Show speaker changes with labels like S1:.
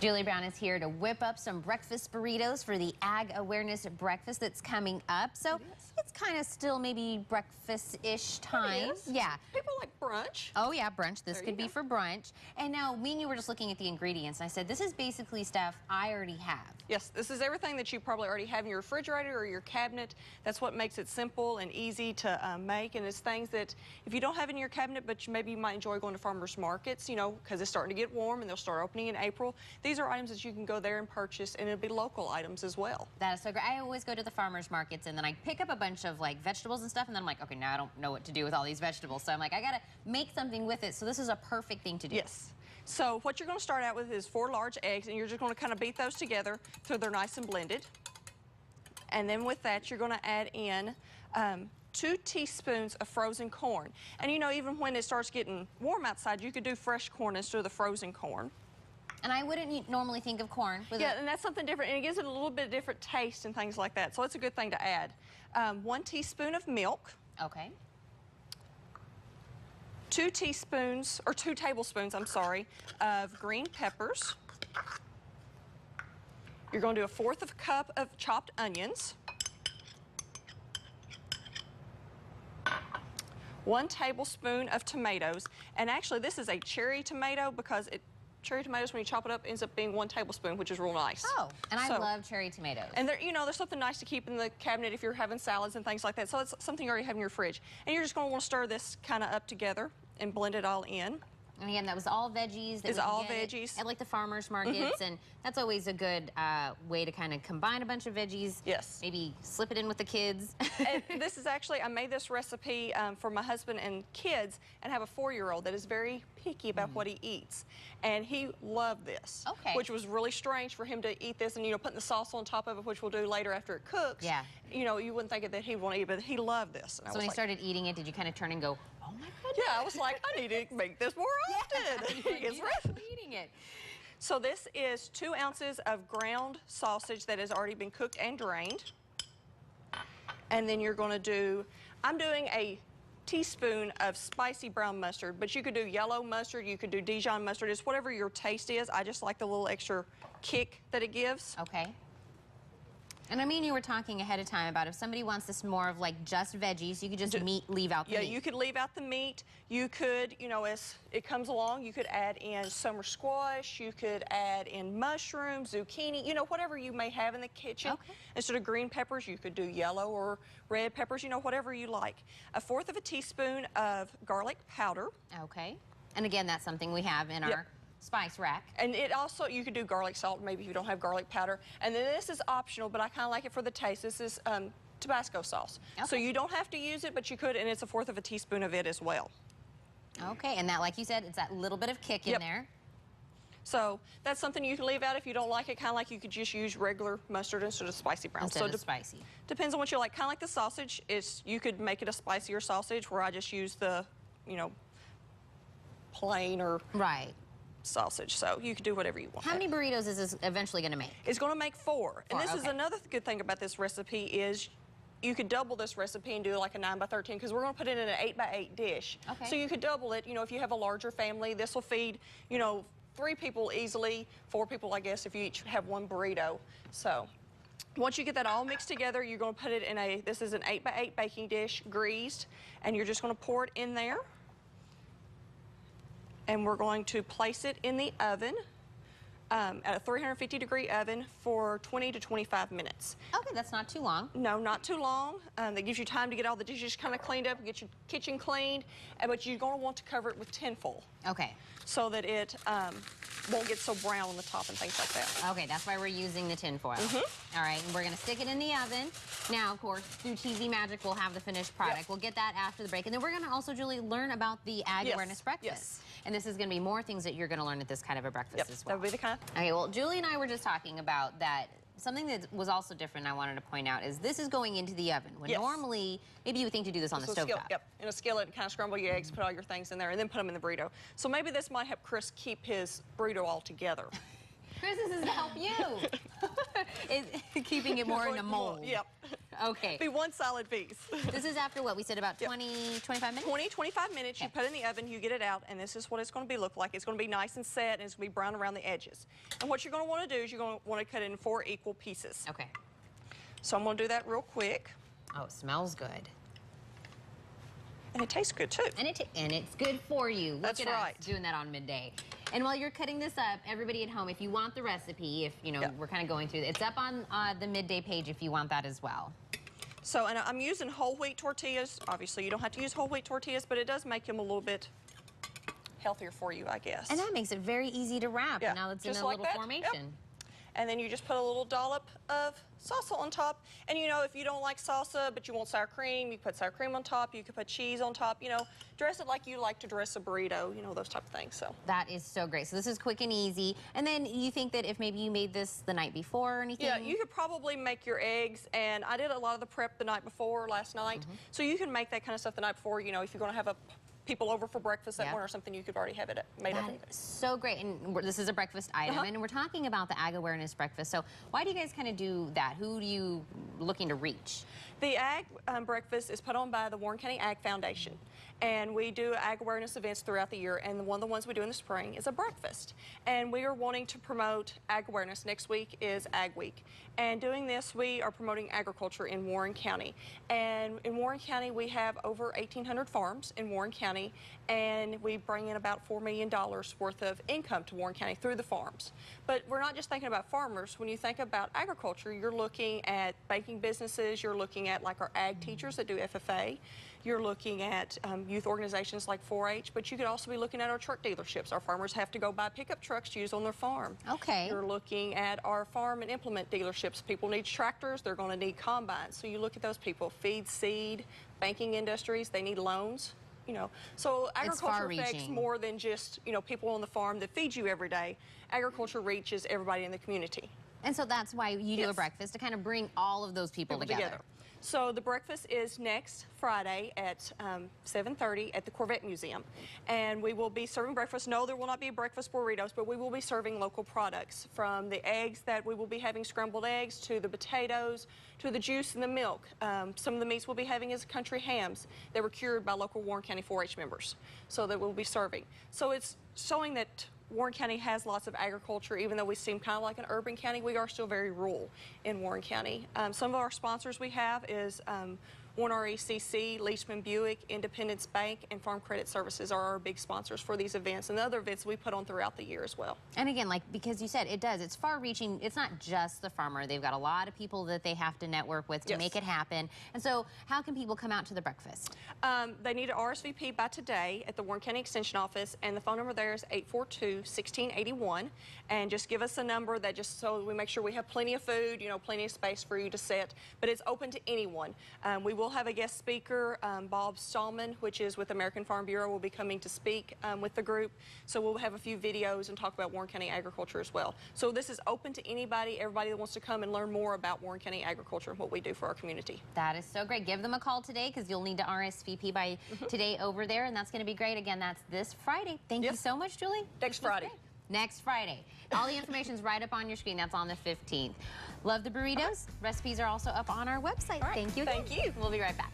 S1: Julie Brown is here to whip up some breakfast burritos for the Ag Awareness Breakfast that's coming up. So it's kind of still maybe breakfast-ish time. Yeah.
S2: People like brunch.
S1: Oh yeah, brunch. This could be for brunch. And now me and you were just looking at the ingredients and I said, this is basically stuff I already have.
S2: Yes, this is everything that you probably already have in your refrigerator or your cabinet. That's what makes it simple and easy to make. And it's things that if you don't have in your cabinet, but maybe you might enjoy going to farmers markets, you know, because it's starting to get warm and they'll start opening in April. These are items that you can go there and purchase, and it'll be local items as well.
S1: That is so great. I always go to the farmers markets and then I pick up a bunch of like vegetables and stuff, and then I'm like, okay, now I don't know what to do with all these vegetables. So I'm like, I gotta make something with it. So this is a perfect thing to do.
S2: Yes. So what you're going to start out with is 4 large eggs, and you're just going to kind of beat those together so they're nice and blended. And then with that, you're going to add in 2 teaspoons of frozen corn. And you know, even when it starts getting warm outside, you could do fresh corn instead of the frozen corn.
S1: And I wouldn't normally think of corn with
S2: and that's something different, and it gives it a little bit different taste and things like that. So it's a good thing to add. 1 teaspoon of milk.
S1: Okay.
S2: 2 tablespoons, I'm sorry, of green peppers. You're going to do 1/4 cup of chopped onions. 1 tablespoon of tomatoes. And actually, this is a cherry tomato because cherry tomatoes, when you chop it up, ends up being 1 tablespoon, which is real nice.
S1: Oh, and I love cherry tomatoes.
S2: And you know, there's something nice to keep in the cabinet if you're having salads and things like that. So it's something you already have in your fridge. And you're just going to want to stir this kind of up together and blend it all in.
S1: And again, that was all veggies.
S2: It's all veggies.
S1: At like the farmers markets, and that's always a good way to kind of combine a bunch of veggies.
S2: Yes.
S1: Maybe slip it in with the kids.
S2: And this is actually, I made this recipe for my husband and kids, and have a 4-year-old that is very picky about what he eats. And he loved this.
S1: Okay.
S2: Which was really strange for him to eat this, and you know, putting the sauce on top of it, which we'll do later after it cooks.
S1: Yeah.
S2: You know, you wouldn't think that he would want to eat it, but he loved this.
S1: So when he started eating it, did you kind of turn and go, oh my goodness?
S2: Yeah, I was like, I need to make this more often.
S1: Eating it.
S2: So this is 2 ounces of ground sausage that has already been cooked and drained. And then you're going to do, I'm doing a teaspoon of spicy brown mustard, but you could do yellow mustard, you could do Dijon mustard. It's whatever your taste is. I just like the little extra kick that it gives.
S1: Okay. And I mean, you were talking ahead of time about if somebody wants this more of like just veggies, you could just leave out the meat.
S2: Yeah, you could leave out the meat. You could, you know, as it comes along, you could add in summer squash, you could add in mushrooms, zucchini, you know, whatever you may have in the kitchen.
S1: Okay.
S2: Instead of green peppers, you could do yellow or red peppers, you know, whatever you like. 1/4 teaspoon of garlic powder.
S1: Okay. And again, that's something we have in our spice rack.
S2: And it also, you could do garlic salt, maybe if you don't have garlic powder. And then this is optional, but I kind of like it for the taste. This is Tabasco sauce. Okay. So you don't have to use it, but you could, and it's 1/4 teaspoon of it as well.
S1: Okay, and that, like you said, it's that little bit of kick in there.
S2: So that's something you can leave out if you don't like it, kind of like you could just use regular mustard instead of spicy brown.
S1: Instead of spicy.
S2: Depends on what you like. Kind of like the sausage, you could make it a spicier sausage where I just use the, you know, plain or sausage. So you can do whatever you want.
S1: How many burritos is this eventually going to make?
S2: It's going to make 4. And this is another good thing about this recipe is you could double this recipe and do like a 9 by 13 because we're going to put it in an 8 by 8 dish.
S1: Okay.
S2: So you could double it. You know, if you have a larger family, this will feed, you know, 3 people easily, 4 people, I guess, if you each have 1 burrito. So once you get that all mixed together, you're going to put it in this is an 8 by 8 baking dish, greased, and you're just going to pour it in there. And we're going to place it in the oven at a 350-degree oven for 20 to 25 minutes.
S1: Okay, that's not too long.
S2: No, not too long. That gives you time to get all the dishes kind of cleaned up and get your kitchen cleaned. But you're going to want to cover it with tinfoil.
S1: Okay.
S2: So that it won't get so brown on the top and things like that.
S1: Okay, that's why we're using the tinfoil. All right, and we're going to stick it in the oven. Now, of course, through TV Magic, we'll have the finished product. We'll get that after the break. And then we're going to also, Julie, learn about the Ag Awareness Breakfast. And this is going to be more things that you're going to learn at this kind of a breakfast as well.
S2: That would be the kind.
S1: Okay, well, Julie and I were just talking about that. Something that was also different I wanted to point out is this is going into the oven. When normally, maybe you would think to do this on the stovetop.
S2: Yep, in a skillet, kind of scramble your eggs, put all your things in there, and then put them in the burrito. So maybe this might help Chris keep his burrito all together.
S1: Chris, this is to help you. Keeping it more in a mold.
S2: Yep.
S1: Okay.
S2: Be one solid piece.
S1: This is after what? We said about 20, 25 minutes?
S2: 20, 25 minutes. You put it in the oven, you get it out, and this is what it's going to look like. It's going to be nice and set, and it's going to be brown around the edges. And what you're going to want to do is you're going to want to cut it in 4 equal pieces.
S1: Okay.
S2: So I'm going to do that real quick.
S1: Oh, it smells good.
S2: And it tastes good, too.
S1: And it's good for you.
S2: That's
S1: Look at
S2: right.
S1: us doing that on midday. And while you're cutting this up, everybody at home, if you want the recipe, if, you know, we're kind of going through it, it's up on the midday page if you want that as well.
S2: So, and I'm using whole wheat tortillas. Obviously, you don't have to use whole wheat tortillas, but it does make them a little bit healthier for you, I guess.
S1: And that makes it very easy to wrap.
S2: Yeah.
S1: Now it's
S2: Just
S1: in a
S2: like
S1: little
S2: that.
S1: formation.
S2: Yep. And then you just put a little dollop of salsa on top. And you know, if you don't like salsa, but you want sour cream, you put sour cream on top, you could put cheese on top, you know, dress it like you like to dress a burrito, you know, those type of things, so.
S1: That is so great. So this is quick and easy. And then you think that if maybe you made this the night before or anything?
S2: Yeah, you could probably make your eggs, and I did a lot of the prep the night before, last night. So you can make that kind of stuff the night before, you know, if you're gonna have people over for breakfast that morning or something, you could already have it made up.
S1: That is so great. And this is a breakfast item, and we're talking about the Ag Awareness Breakfast. So why do you guys kind of do that? Who are you looking to reach?
S2: The Ag Breakfast is put on by the Warren County Ag Foundation. And we do ag awareness events throughout the year, and one of the ones we do in the spring is a breakfast. And we are wanting to promote ag awareness. Next week is Ag Week. And doing this, we are promoting agriculture in Warren County. And in Warren County, we have over 1,800 farms in Warren County, and we bring in about $4 million worth of income to Warren County through the farms. But we're not just thinking about farmers. When you think about agriculture, you're looking at banking businesses, you're looking at like our ag teachers that do FFA, you're looking at youth organizations like 4-H, but you could also be looking at our truck dealerships. Our farmers have to go buy pickup trucks to use on their farm.
S1: Okay.
S2: You're looking at our farm and implement dealerships. People need tractors, they're going to need combines. So you look at those people, feed, seed, banking industries, they need loans. You know, so agriculture affects more than just, you know, people on the farm that feed you every day. Agriculture reaches everybody in the community.
S1: And so that's why you do a breakfast, to kind of bring all of those people together.
S2: So the breakfast is next Friday at 7:30 at the Corvette Museum. And we will be serving breakfast. No, there will not be breakfast burritos, but we will be serving local products, from the eggs that we will be having, scrambled eggs, to the potatoes, to the juice and the milk. Some of the meats we'll be having is country hams that were cured by local Warren County 4-H members, so that we'll be serving. So it's showing that Warren County has lots of agriculture. Even though we seem kind of like an urban county, we are still very rural in Warren County. Some of our sponsors we have is Warren RECC, Leachman Buick, Independence Bank, and Farm Credit Services are our big sponsors for these events and the other events we put on throughout the year as well.
S1: And again, like, because you said it's far-reaching. It's not just the farmer. They've got a lot of people that they have to network with to make it happen. And so how can people come out to the breakfast?
S2: They need to RSVP by today at the Warren County Extension Office, and the phone number there is 842-1681. And just give us a number that just so we make sure we have plenty of food, you know, plenty of space for you to sit. But it's open to anyone. We will have a guest speaker, Bob Stallman, which is with American Farm Bureau, will be coming to speak with the group. So we'll have a few videos and talk about Warren County agriculture as well. So this is open to anybody, everybody that wants to come and learn more about Warren County agriculture and what we do for our community.
S1: That is so great. Give them a call today, because you'll need to RSVP by today over there, and that's going to be great. Again, that's this Friday. Thank you so much, Julie.
S2: Next Friday.
S1: Next Friday. All the information is right up on your screen. That's on the 15th. Love the burritos. Recipes are also up on our website. Thank you.
S2: Thank you.
S1: We'll be right back.